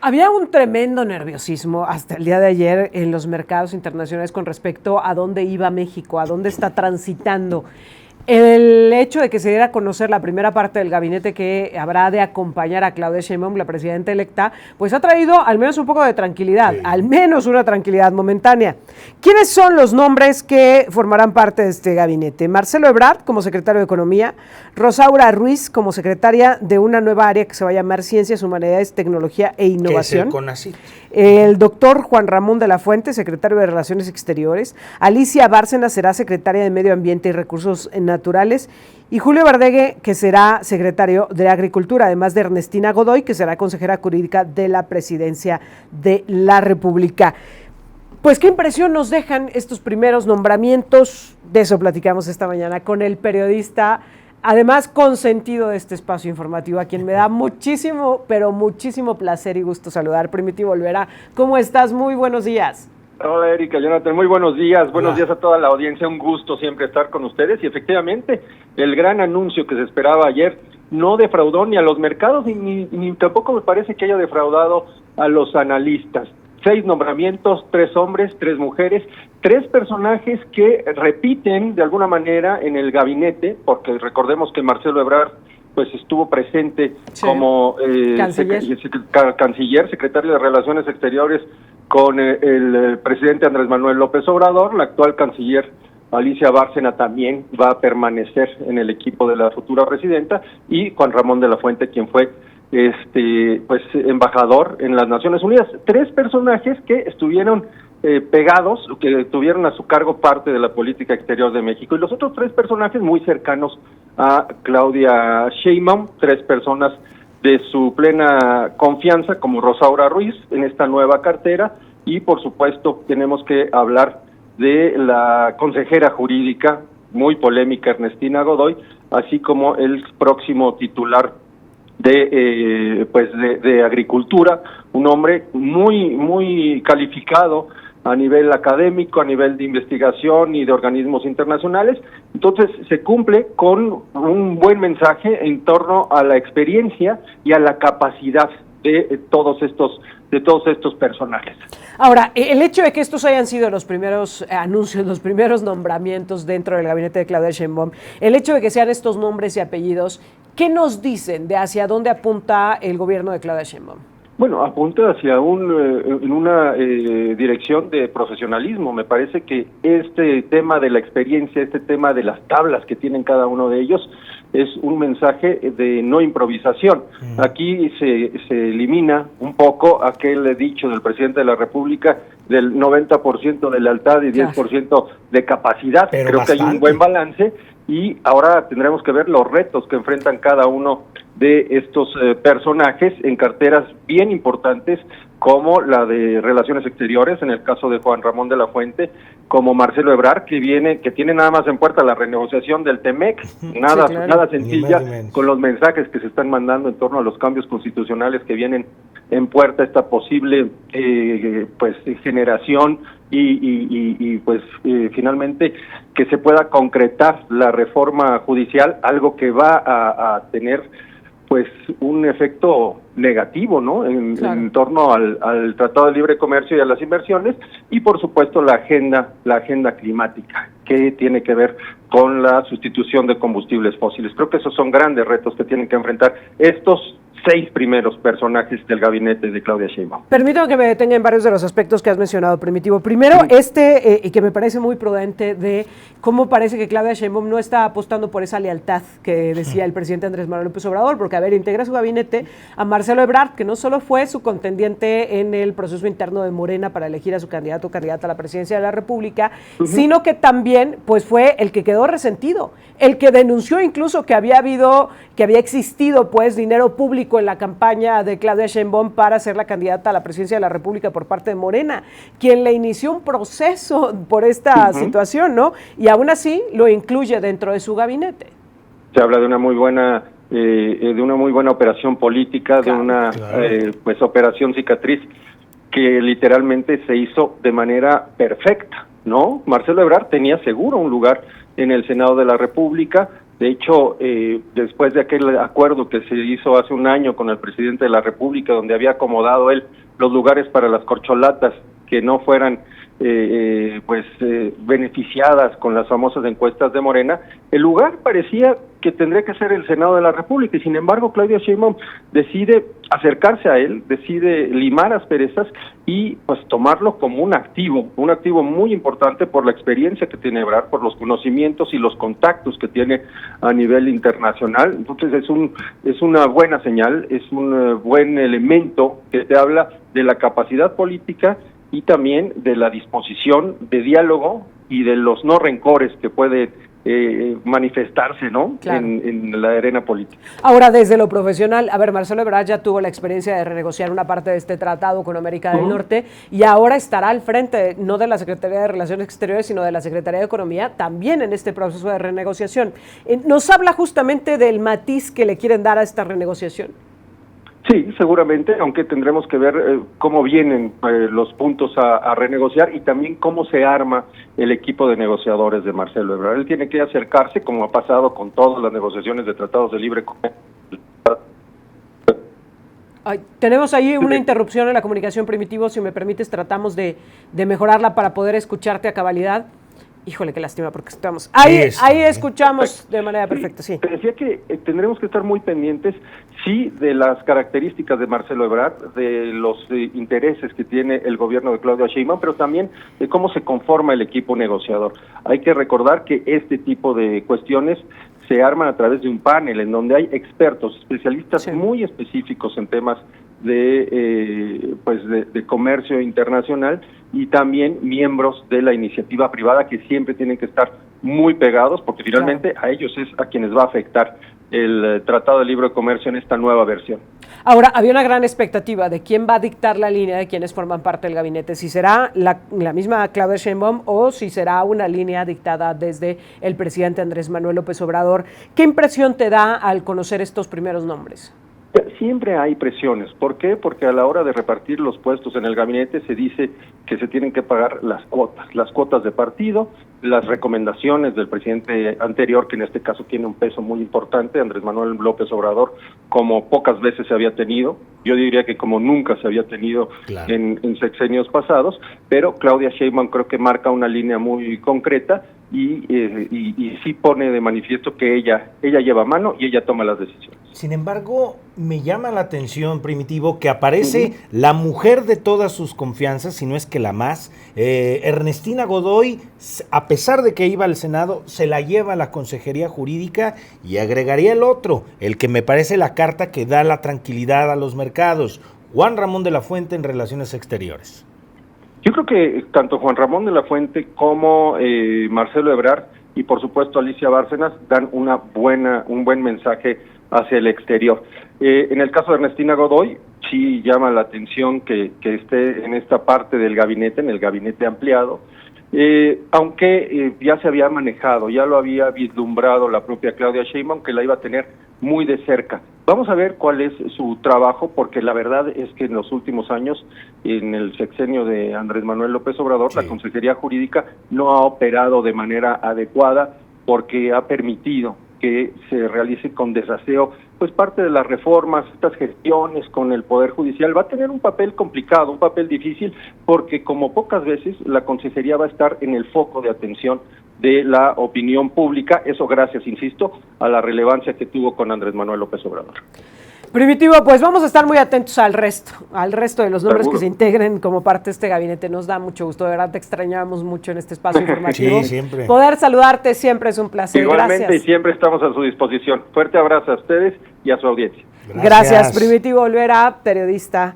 Había un tremendo nerviosismo hasta el día de ayer en los mercados internacionales con respecto a dónde iba México, a dónde está transitando. El hecho de que se diera a conocer la primera parte del gabinete que habrá de acompañar a Claudia Sheinbaum, la presidenta electa, pues ha traído al menos un poco de tranquilidad, sí. Al menos una tranquilidad momentánea. ¿Quiénes son los nombres que formarán parte de este gabinete? Marcelo Ebrard como secretario de Economía, Rosaura Ruiz como secretaria de una nueva área que se va a llamar Ciencias, Humanidades, Tecnología e Innovación. ¿Qué es el CONACYT? El doctor Juan Ramón de la Fuente, secretario de Relaciones Exteriores, Alicia Bárcena será secretaria de Medio Ambiente y Recursos Naturales, y Julio Verdegue, que será secretario de Agricultura, además de Ernestina Godoy, que será consejera jurídica de la Presidencia de la República. Pues, ¿qué impresión nos dejan estos primeros nombramientos? De eso platicamos esta mañana con el periodista, además consentido de este espacio informativo, a quien me da muchísimo, pero muchísimo placer y gusto saludar, Primitivo Olvera. ¿Cómo estás? Muy buenos días. Hola, Erika, Jonathan, muy buenos días. Buenos días a toda la audiencia, un gusto siempre estar con ustedes. Y efectivamente, el gran anuncio que se esperaba ayer no defraudó ni a los mercados, ni tampoco me parece que haya defraudado a los analistas. 6 nombramientos, 3 hombres, 3 mujeres, 3 personajes que repiten de alguna manera en el gabinete, porque recordemos que Marcelo Ebrard pues estuvo presente, sí, como canciller, secretario de Relaciones Exteriores con el presidente Andrés Manuel López Obrador. La actual canciller Alicia Bárcena también va a permanecer en el equipo de la futura presidenta, y Juan Ramón de la Fuente, quien fue pues embajador en las Naciones Unidas. 3 personajes que estuvieron pegados, que tuvieron a su cargo parte de la política exterior de México, y los otros 3 personajes muy cercanos a Claudia Sheinbaum, 3 personas de su plena confianza, como Rosaura Ruiz en esta nueva cartera, y por supuesto tenemos que hablar de la consejera jurídica muy polémica Ernestina Godoy, así como el próximo titular de Agricultura, un hombre muy calificado a nivel académico, a nivel de investigación y de organismos internacionales. Entonces se cumple con un buen mensaje en torno a la experiencia y a la capacidad de todos estos personajes. Ahora, el hecho de que estos hayan sido los primeros anuncios, los primeros nombramientos dentro del gabinete de Claudia Sheinbaum, el hecho de que sean estos nombres y apellidos, ¿qué nos dicen de hacia dónde apunta el gobierno de Claudia Sheinbaum? Bueno, apunta hacia una dirección de profesionalismo. Me parece que este tema de la experiencia, este tema de las tablas que tienen cada uno de ellos, es un mensaje de no improvisación. Aquí se elimina un poco aquel dicho del presidente de la República del 90% de lealtad y 10% de capacidad. Pero creo bastante. Que hay un buen balance, y ahora tendremos que ver los retos que enfrentan cada uno de estos personajes en carteras bien importantes, como la de Relaciones Exteriores, en el caso de Juan Ramón de la Fuente, como Marcelo Ebrard, que tiene nada más en puerta la renegociación del TEMEC, nada, sí, claro, nada sencilla, con los mensajes que se están mandando en torno a los cambios constitucionales que vienen en puerta, esta posible generación y finalmente que se pueda concretar la reforma judicial, algo que va a tener pues un efecto negativo, ¿no? Claro. En torno al Tratado de Libre Comercio y a las inversiones, y por supuesto la agenda climática, que tiene que ver con la sustitución de combustibles fósiles. Creo que esos son grandes retos que tienen que enfrentar estos 6 primeros personajes del gabinete de Claudia Sheinbaum. Permítame que me detenga en varios de los aspectos que has mencionado, Primitivo. Primero, y que me parece muy prudente, de cómo parece que Claudia Sheinbaum no está apostando por esa lealtad que decía el presidente Andrés Manuel López Obrador, porque, integra su gabinete a Marcelo Ebrard, que no solo fue su contendiente en el proceso interno de Morena para elegir a su candidato o candidata a la presidencia de la República, sino que también pues fue el que quedó resentido, el que denunció incluso que había existido pues dinero público en la campaña de Claudia Sheinbaum para ser la candidata a la presidencia de la República por parte de Morena, quien le inició un proceso por esta situación, ¿no? Y aún así lo incluye dentro de su gabinete. Se habla de una muy buena operación política, claro, de una operación cicatriz que literalmente se hizo de manera perfecta, ¿no? Marcelo Ebrard tenía seguro un lugar en el Senado de la República, De hecho, después de aquel acuerdo que se hizo hace un año con el presidente de la República, donde había acomodado él los lugares para las corcholatas que no fueran beneficiadas con las famosas encuestas de Morena, el lugar parecía que tendría que ser el Senado de la República, y sin embargo Claudia Sheinbaum decide acercarse a él, decide limar asperezas y pues tomarlo como un activo muy importante por la experiencia que tiene Ebrard, por los conocimientos y los contactos que tiene a nivel internacional. Entonces es una buena señal, es un buen elemento que te habla de la capacidad política y también de la disposición de diálogo y de los no rencores que puede manifestarse, ¿no? Claro. En la arena política. Ahora, desde lo profesional, a ver, Marcelo Ebrard ya tuvo la experiencia de renegociar una parte de este tratado con América del Norte y ahora estará al frente, no de la Secretaría de Relaciones Exteriores, sino de la Secretaría de Economía, también en este proceso de renegociación. ¿Nos habla justamente del matiz que le quieren dar a esta renegociación? Sí, seguramente, aunque tendremos que ver cómo vienen los puntos a renegociar y también cómo se arma el equipo de negociadores de Marcelo Ebrard. Él tiene que acercarse, como ha pasado con todas las negociaciones de tratados de libre comercio. Tenemos ahí una interrupción en la comunicación, Primitivo, si me permites, tratamos de mejorarla para poder escucharte a cabalidad. Híjole, qué lástima, porque estamos... Ahí escuchamos de manera perfecta, sí. Te decía que tendremos que estar muy pendientes, sí, de las características de Marcelo Ebrard, de los intereses que tiene el gobierno de Claudia Sheinbaum, pero también de cómo se conforma el equipo negociador. Hay que recordar que este tipo de cuestiones se arman a través de un panel en donde hay expertos, especialistas muy específicos en temas de comercio internacional y también miembros de la iniciativa privada que siempre tienen que estar muy pegados porque finalmente a ellos es a quienes va a afectar el Tratado de Libre Comercio en esta nueva versión. Ahora, había una gran expectativa de quién va a dictar la línea de quienes forman parte del gabinete, si será la misma Claudia Sheinbaum o si será una línea dictada desde el presidente Andrés Manuel López Obrador. ¿Qué impresión te da al conocer estos primeros nombres? Siempre hay presiones. ¿Por qué? Porque a la hora de repartir los puestos en el gabinete se dice que se tienen que pagar las cuotas de partido, las recomendaciones del presidente anterior, que en este caso tiene un peso muy importante, Andrés Manuel López Obrador, como pocas veces se había tenido, yo diría que como nunca se había tenido en sexenios pasados, pero Claudia Sheinbaum creo que marca una línea muy concreta y sí pone de manifiesto que ella lleva mano y ella toma las decisiones. Sin embargo, me llama la atención, Primitivo, que aparece la mujer de todas sus confianzas, si no es que la más, Ernestina Godoy, a pesar de que iba al Senado, se la lleva a la Consejería Jurídica y agregaría el que me parece la carta que da la tranquilidad a los mercados, Juan Ramón de la Fuente en Relaciones Exteriores. Yo creo que tanto Juan Ramón de la Fuente como Marcelo Ebrard y por supuesto Alicia Bárcenas dan un buen mensaje hacia el exterior. En el caso de Ernestina Godoy, sí llama la atención que esté en esta parte del gabinete, en el gabinete ampliado, aunque ya se había manejado, ya lo había vislumbrado la propia Claudia Sheinbaum, que la iba a tener muy de cerca. Vamos a ver cuál es su trabajo, porque la verdad es que en los últimos años, en el sexenio de Andrés Manuel López Obrador, la Consejería Jurídica no ha operado de manera adecuada porque ha permitido que se realice con desaseo pues parte de las reformas, estas gestiones con el Poder Judicial. Va a tener un papel complicado, un papel difícil, porque como pocas veces la Consejería va a estar en el foco de atención de la opinión pública, eso gracias, insisto, a la relevancia que tuvo con Andrés Manuel López Obrador. Primitivo, pues vamos a estar muy atentos al resto de los nombres que se integren como parte de este gabinete. Nos da mucho gusto, de verdad te extrañamos mucho en este espacio informativo. Sí, siempre. Poder saludarte siempre es un placer. Igualmente, gracias. Y siempre estamos a su disposición. Fuerte abrazo a ustedes y a su audiencia. Gracias, Primitivo Olvera, periodista